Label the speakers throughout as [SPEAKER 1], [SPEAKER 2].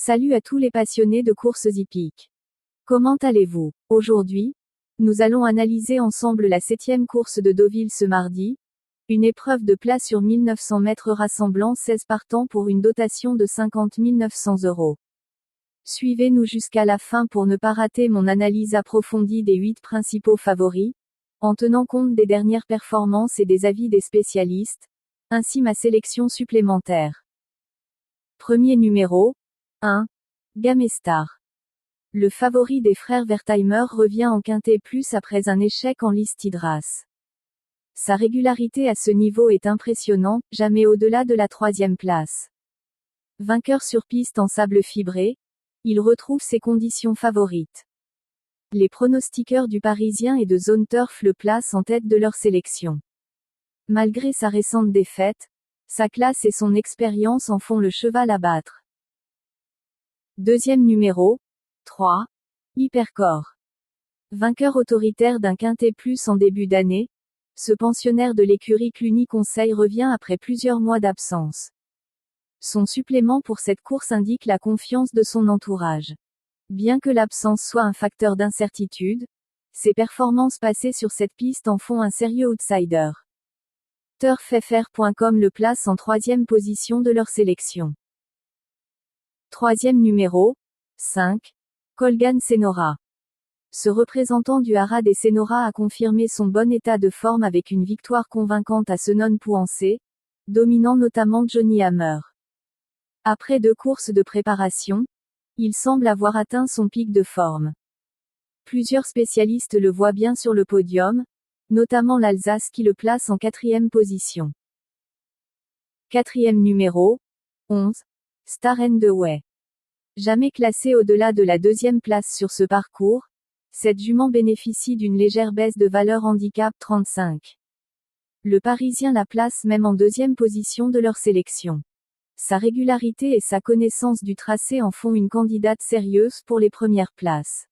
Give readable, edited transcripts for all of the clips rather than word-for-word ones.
[SPEAKER 1] Salut à tous les passionnés de courses hippiques. Comment allez-vous? Aujourd'hui, nous allons analyser ensemble la 7e course de Deauville ce mardi. Une épreuve de plat sur 1900 mètres rassemblant 16 partants pour une dotation de 50 900 €. Suivez-nous jusqu'à la fin pour ne pas rater mon analyse approfondie des 8 principaux favoris, en tenant compte des dernières performances et des avis des spécialistes, ainsi ma sélection supplémentaire. Premier numéro, 1. Gamestar. Le favori des frères Wertheimer revient en quintet plus après un échec en liste Idras. Sa régularité à ce niveau est impressionnante, jamais au-delà de la 3e place. Vainqueur sur piste en sable fibré, il retrouve ses conditions favorites. Les pronostiqueurs du Parisien et de Zone Turf le placent en tête de leur sélection. Malgré sa récente défaite, sa classe et son expérience en font le cheval à battre. Deuxième numéro, 3. Hypercore. Vainqueur autoritaire d'un quintet plus en début d'année, ce pensionnaire de l'écurie Cluny Conseil revient après plusieurs mois d'absence. Son supplément pour cette course indique la confiance de son entourage. Bien que l'absence soit un facteur d'incertitude, ses performances passées sur cette piste en font un sérieux outsider. TurfFR.com le place en 3e position de leur sélection. Troisième numéro, 5. Colgan Senora. Ce représentant du haras des Senora a confirmé son bon état de forme avec une victoire convaincante à Senon-Pouancé, dominant notamment Johnny Hammer. Après 2 courses de préparation, il semble avoir atteint son pic de forme. Plusieurs spécialistes le voient bien sur le podium, notamment l'Alsace qui le place en 4e position. Quatrième numéro, 11. Star and the Way. Jamais classée au-delà de la 2e place sur ce parcours, cette jument bénéficie d'une légère baisse de valeur handicap 35. Le Parisien la place même en 2e position de leur sélection. Sa régularité et sa connaissance du tracé en font une candidate sérieuse pour les premières places.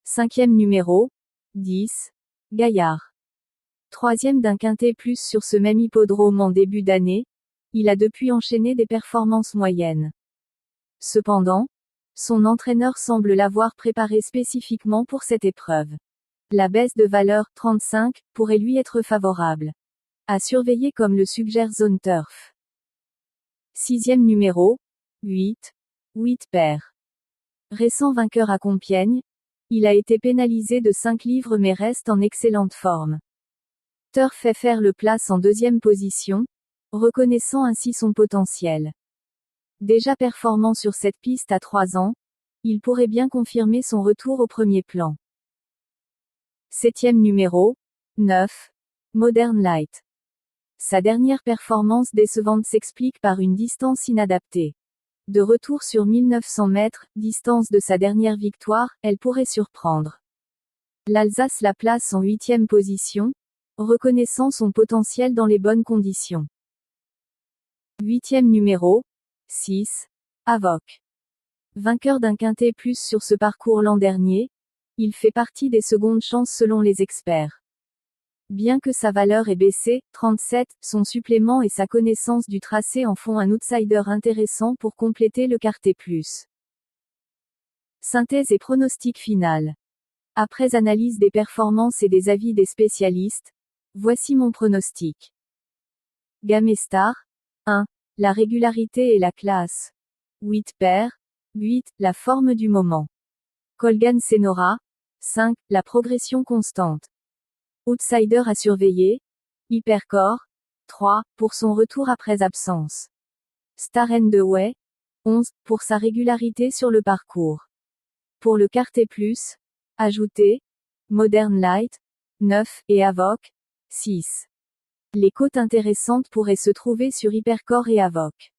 [SPEAKER 1] 5e numéro, 10. Gaillard. 3e d'un quintet plus sur ce même hippodrome en début d'année, il a depuis enchaîné des performances moyennes. Cependant, son entraîneur semble l'avoir préparé spécifiquement pour cette épreuve. La baisse de valeur, 35, pourrait lui être favorable. À surveiller comme le suggère Zone Turf. 6e numéro, 8. 8 paires. Récent vainqueur à Compiègne, il a été pénalisé de 5 livres mais reste en excellente forme. Turf FR le place en 2e position, reconnaissant ainsi son potentiel. Déjà performant sur cette piste à 3 ans, il pourrait bien confirmer son retour au premier plan. 7e numéro, 9. Modern Light. Sa dernière performance décevante s'explique par une distance inadaptée. De retour sur 1900 mètres, distance de sa dernière victoire, elle pourrait surprendre. L'Alsace la place en 8e position, reconnaissant son potentiel dans les bonnes conditions. 8e numéro, 6. Avoc. Vainqueur d'un quintet plus sur ce parcours l'an dernier, il fait partie des secondes chances selon les experts. Bien que sa valeur ait baissé, 37, son supplément et sa connaissance du tracé en font un outsider intéressant pour compléter le quartet plus. Synthèse et pronostic final. Après analyse des performances et des avis des spécialistes, voici mon pronostic. Gamestar, 1. La régularité et la classe. 8 paires. 8. La forme du moment. Colgan Senora. 5. La progression constante. Outsider à surveiller. Hypercore. 3. Pour son retour après absence. Star and the Way. 11. Pour sa régularité sur le parcours. Pour le quartet plus, ajoutez Modern Light. 9. Et Avoc. 6. Les cotes intéressantes pourraient se trouver sur Hypercore et Avoc.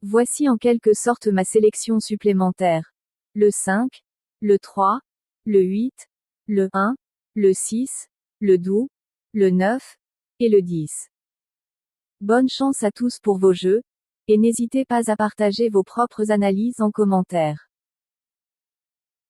[SPEAKER 1] Voici en quelque sorte ma sélection supplémentaire. Le 5, le 3, le 8, le 1, le 6, le 12, le 9, et le 10. Bonne chance à tous pour vos jeux, et n'hésitez pas à partager vos propres analyses en commentaire.